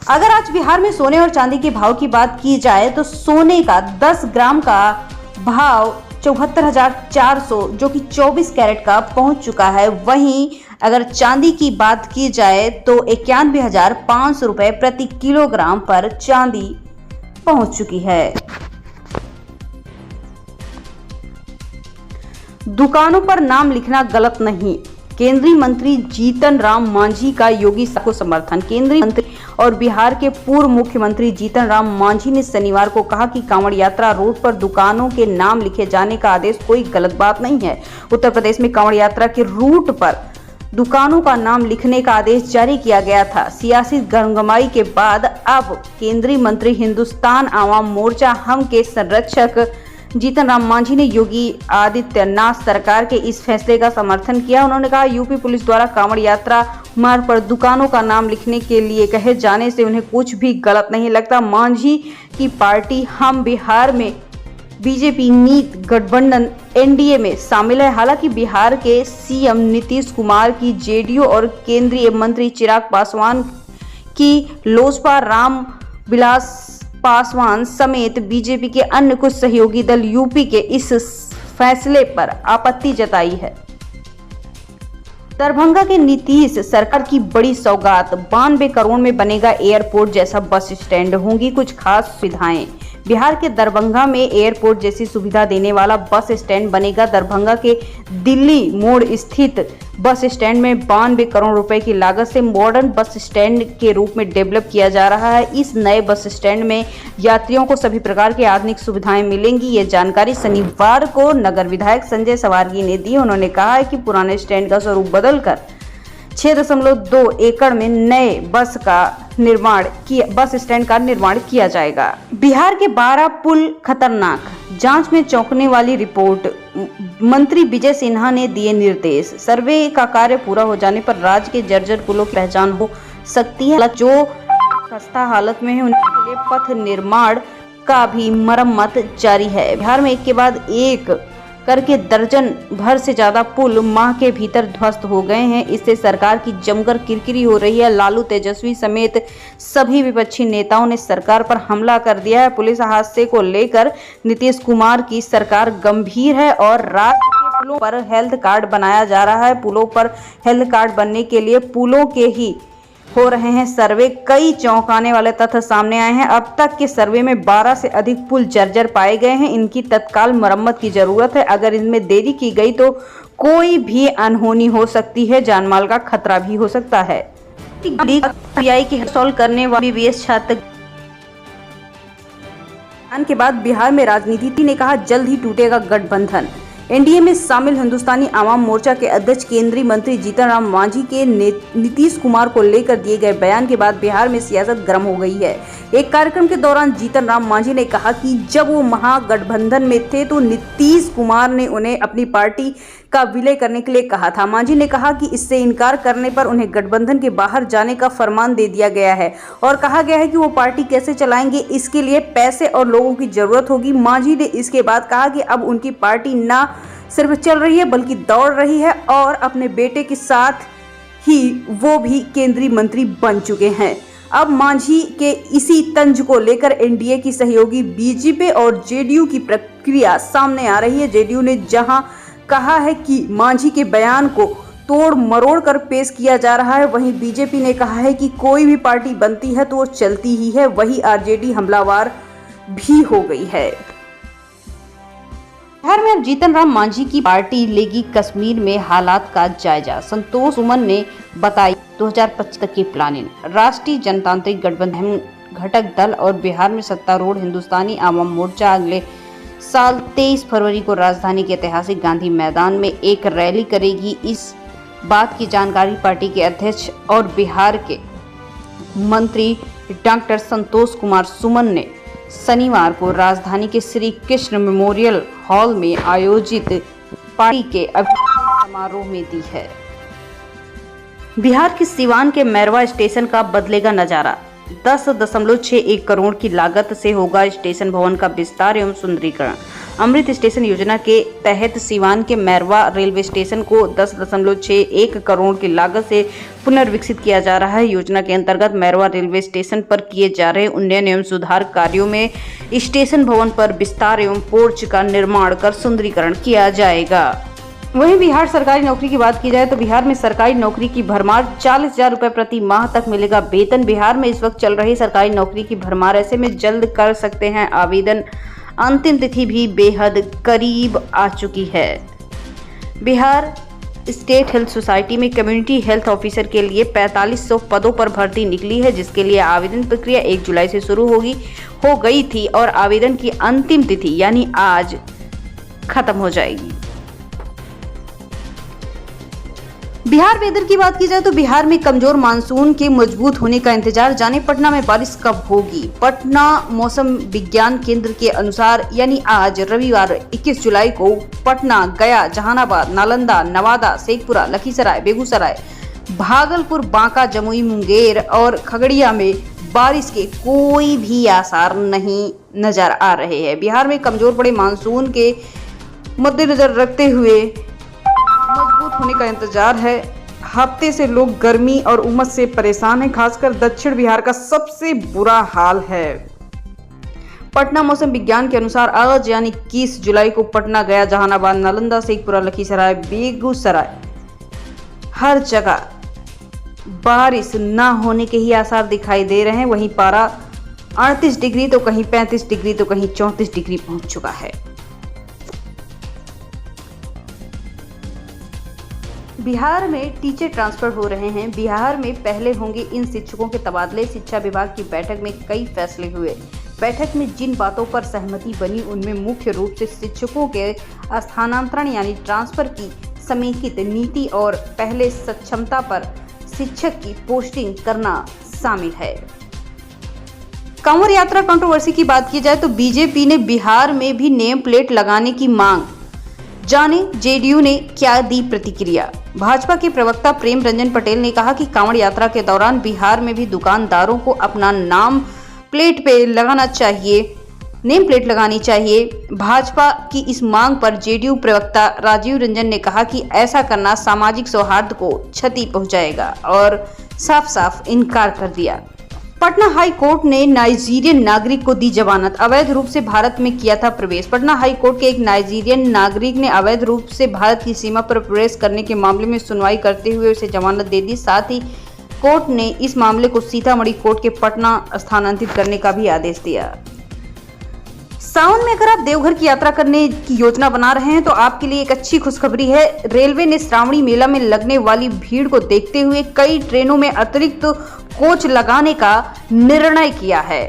अगर आज बिहार में सोने और चांदी के भाव की बात की जाए तो सोने का 10 ग्राम का भाव 74,400 जो कि 24 कैरेट का पहुंच चुका है। वहीं अगर चांदी की बात की जाए तो 91,500 रुपए प्रति किलोग्राम पर चांदी पहुंच चुकी है। दुकानों पर नाम लिखना गलत नहीं, केंद्रीय मंत्री जीतन राम मांझी का योगी को समर्थन। केंद्रीय मंत्री और बिहार के पूर्व मुख्यमंत्री जीतन राम मांझी ने शनिवार को कहा कि कांवड़ यात्रा रोड पर दुकानों के नाम लिखे जाने का आदेश कोई गलत बात नहीं है। उत्तर प्रदेश में कांवड़ यात्रा के रूट पर दुकानों का नाम लिखने का आदेश जारी किया गया था। सियासी गरमाई के बाद अब केंद्रीय मंत्री हिंदुस्तान आवाम मोर्चा हम के संरक्षक जीतन राम मांझी ने योगी आदित्यनाथ सरकार के इस फैसले का समर्थन किया। उन्होंने कहा, यूपी पुलिस द्वारा कांवड़ यात्रा मार्ग पर दुकानों का नाम लिखने के लिए कहे जाने से उन्हें कुछ भी गलत नहीं लगता। मांझी की पार्टी हम बिहार में बीजेपी नीत गठबंधन एनडीए में शामिल है। हालांकि बिहार के सीएम नीतीश कुमार की जेडीयू और केंद्रीय मंत्री चिराग पासवान की लोजपा राम विलास पासवान समेत बीजेपी के अन्य कुछ सहयोगी दल यूपी के इस फैसले पर आपत्ति जताई है। दरभंगा के नीतीश सरकार की बड़ी सौगात, 92 करोड़ में बनेगा एयरपोर्ट जैसा बस स्टैंड, होंगी कुछ खास सुविधाएं। बिहार के दरभंगा में एयरपोर्ट जैसी सुविधा देने वाला बस स्टैंड बनेगा। दरभंगा के दिल्ली मोड़ स्थित बस स्टैंड में 92 करोड़ रुपए की लागत से मॉडर्न बस स्टैंड के रूप में डेवलप किया जा रहा है। इस नए बस स्टैंड में यात्रियों को सभी प्रकार की आधुनिक सुविधाएं मिलेंगी। ये जानकारी शनिवार को नगर विधायक संजय सवारगी ने दी। उन्होंने कहा है कि पुराने स्टैंड का स्वरूप बदलकर 6.2 एकड़ में नए बस स्टैंड का निर्माण किया जाएगा। बिहार के 12 पुल खतरनाक, जांच में चौंकने वाली रिपोर्ट, मंत्री विजय सिन्हा ने दिए निर्देश। सर्वे का कार्य पूरा हो जाने पर राज्य के जर्जर पुलों की पहचान हो सकती है। जो खस्ता हालत में है उनके लिए पथ निर्माण का भी मरम्मत जारी है। बिहार में एक के बाद एक करके दर्जन भर से ज्यादा पुल माह के भीतर ध्वस्त हो गए हैं। इससे सरकार की जमकर किरकिरी हो रही है। लालू, तेजस्वी समेत सभी विपक्षी नेताओं ने सरकार पर हमला कर दिया है। पुलिस हादसे को लेकर नीतीश कुमार की सरकार गंभीर है और राज्य के पुलों पर हेल्थ कार्ड बनाया जा रहा है। पुलों पर हेल्थ कार्ड बनने के लिए पुलों के ही हो रहे हैं सर्वे। कई चौंकाने वाले तथ्य सामने आए हैं। अब तक के सर्वे में 12 से अधिक पुल जर्जर पाए गए हैं। इनकी तत्काल मरम्मत की जरूरत है। अगर इनमें देरी की गई तो कोई भी अनहोनी हो सकती है, जानमाल का खतरा भी हो सकता है। पीआई की सॉल्व करने वाली बीएस छात्र के बाद बिहार में राजनीति ने कहा, जल्द ही टूटेगा गठबंधन। एनडीए में शामिल हिंदुस्तानी आवाम मोर्चा के अध्यक्ष केंद्रीय मंत्री जीतन राम मांझी के नीतीश कुमार को लेकर दिए गए बयान के बाद बिहार में सियासत गर्म हो गई है। एक कार्यक्रम के दौरान जीतन राम मांझी ने कहा कि जब वो महागठबंधन में थे तो नीतीश कुमार ने उन्हें अपनी पार्टी का विलय करने के लिए कहा था। मांझी ने कहा कि इससे इनकार करने पर उन्हें गठबंधन के बाहर जाने का फरमान दे दिया गया है और कहा गया है कि वो पार्टी कैसे चलाएंगे, इसके लिए पैसे और लोगों की जरूरत होगी। मांझी ने इसके बाद कहा कि अब उनकी पार्टी ना सिर्फ चल रही है बल्कि दौड़ रही है और अपने बेटे के साथ ही वो भी केंद्रीय मंत्री बन चुके हैं। अब मांझी के इसी तंज को लेकर एनडीए की सहयोगी बीजेपी और जेडीयू की प्रक्रिया सामने आ रही है। जेडीयू ने जहां कहा है कि मांझी के बयान को तोड़ मरोड़ कर पेश किया जा रहा है, वहीं बीजेपी ने कहा है कि कोई भी पार्टी बनती है तो वो चलती ही है। वही आरजेडी हमलावर भी हो गई है। बिहार में अब जीतन राम मांझी की पार्टी लेगी कश्मीर में हालात का जायजा। संतोष सुमन ने बताई 2025 तक की प्लानिंग। राष्ट्रीय जनतांत्रिक गठबंधन घटक दल और बिहार में सत्तारूढ़ हिंदुस्तानी आवाम मोर्चा अगले साल 23 फरवरी को राजधानी के ऐतिहासिक गांधी मैदान में एक रैली करेगी। इस बात की जानकारी पार्टी के अध्यक्ष और बिहार के मंत्री डॉक्टर संतोष कुमार सुमन ने शनिवार को राजधानी के श्री कृष्ण मेमोरियल हॉल में आयोजित पार्टी के अभिनंदन समारोह में दी है। बिहार के सिवान के मैरवा स्टेशन का बदलेगा नजारा। 10.61 करोड़ की लागत से होगा स्टेशन भवन का विस्तार एवं सुंदरीकरण। अमृत स्टेशन योजना के तहत सीवान के मैरवा रेलवे स्टेशन को 10.61 करोड़ की लागत से पुनर्विकसित किया जा रहा है। योजना के अंतर्गत मैरवा रेलवे स्टेशन पर किए जा रहे उन्नयन एवं सुधार कार्यों में स्टेशन भवन पर विस्तार एवं पोर्च का निर्माण कर सुंदरीकरण किया जाएगा। वहीं बिहार सरकारी नौकरी की बात की जाए तो बिहार में सरकारी नौकरी की भरमार 40,000 रुपए प्रति माह तक मिलेगा वेतन। बिहार में इस वक्त चल रही सरकारी नौकरी की भरमार, ऐसे में जल्द कर सकते हैं आवेदन। अंतिम तिथि भी बेहद करीब आ चुकी है। बिहार स्टेट हेल्थ सोसाइटी में कम्युनिटी हेल्थ ऑफिसर के लिए 4500 पदों पर भर्ती निकली है, जिसके लिए आवेदन प्रक्रिया 1 जुलाई से शुरू हो गई थी और आवेदन की अंतिम तिथि यानी आज खत्म हो जाएगी। बिहार वेदर की बात की जाए तो बिहार में कमजोर मानसून के मजबूत होने का इंतजार। जाने पटना में बारिश कब होगी। पटना मौसम विज्ञान केंद्र के अनुसार यानी आज रविवार 21 जुलाई को पटना, गया, जहानाबाद, नालंदा, नवादा, शेखपुरा, लखीसराय, बेगूसराय, भागलपुर, बांका, जमुई, मुंगेर और खगड़िया में बारिश के कोई भी आसार नहीं नजर आ रहे हैं। बिहार में कमजोर पड़े मानसून के मद्देनजर रखते हुए मजबूत होने का इंतजार है। हफ्ते से लोग गर्मी और उमस से परेशान हैं, खासकर दक्षिण बिहार का सबसे बुरा हाल है। पटना मौसम विज्ञान के अनुसार आज यानी 21 जुलाई को पटना, गया, जहानाबाद, नालंदा, शेखपुरा, लखीसराय, बेगूसराय हर जगह बारिश न होने के ही आसार दिखाई दे रहे हैं। वहीं पारा 38 डिग्री तो कहीं 35 डिग्री तो कहीं 34 डिग्री पहुंच चुका है। बिहार में टीचर ट्रांसफर हो रहे हैं। बिहार में पहले होंगे इन शिक्षकों के तबादले। शिक्षा विभाग की बैठक में कई फैसले हुए। बैठक में जिन बातों पर सहमति बनी उनमें मुख्य रूप से शिक्षकों के स्थानांतरण यानी ट्रांसफर की समेकित नीति और पहले सक्षमता पर शिक्षक की पोस्टिंग करना शामिल है। कांवड़ यात्रा कंट्रोवर्सी की बात की जाए तो बीजेपी ने बिहार में भी नेम प्लेट लगाने की मांग। जाने जेडीयू ने क्या दी प्रतिक्रिया। भाजपा के प्रवक्ता प्रेम रंजन पटेल ने कहा कि कांवड़ यात्रा के दौरान बिहार में भी दुकानदारों को अपना नाम प्लेट पे लगाना चाहिए, नेम प्लेट लगानी चाहिए। भाजपा की इस मांग पर जेडीयू प्रवक्ता राजीव रंजन ने कहा कि ऐसा करना सामाजिक सौहार्द को क्षति पहुंचाएगा और साफ साफ इनकार कर दिया। पटना हाई कोर्ट ने नाइजीरियन नागरिक को दी जमानत। अवैध रूप से भारत में किया था प्रवेश। पटना हाई कोर्ट के एक नाइजीरियन नागरिक ने अवैध रूप से भारत की सीमा पर प्रवेश करने के मामले में सुनवाई करते हुए उसे जमानत दे दी। साथ ही कोर्ट ने इस मामले को सीतामढ़ी कोर्ट के पटना स्थानांतरित करने का भी आदेश दिया। सावन में अगर आप देवघर की यात्रा करने की योजना बना रहे हैं तो आपके लिए एक अच्छी खुशखबरी है। रेलवे ने श्रावणी मेला में लगने वाली भीड़ को देखते हुए कई ट्रेनों में अतिरिक्त कोच लगाने का निर्णय किया है।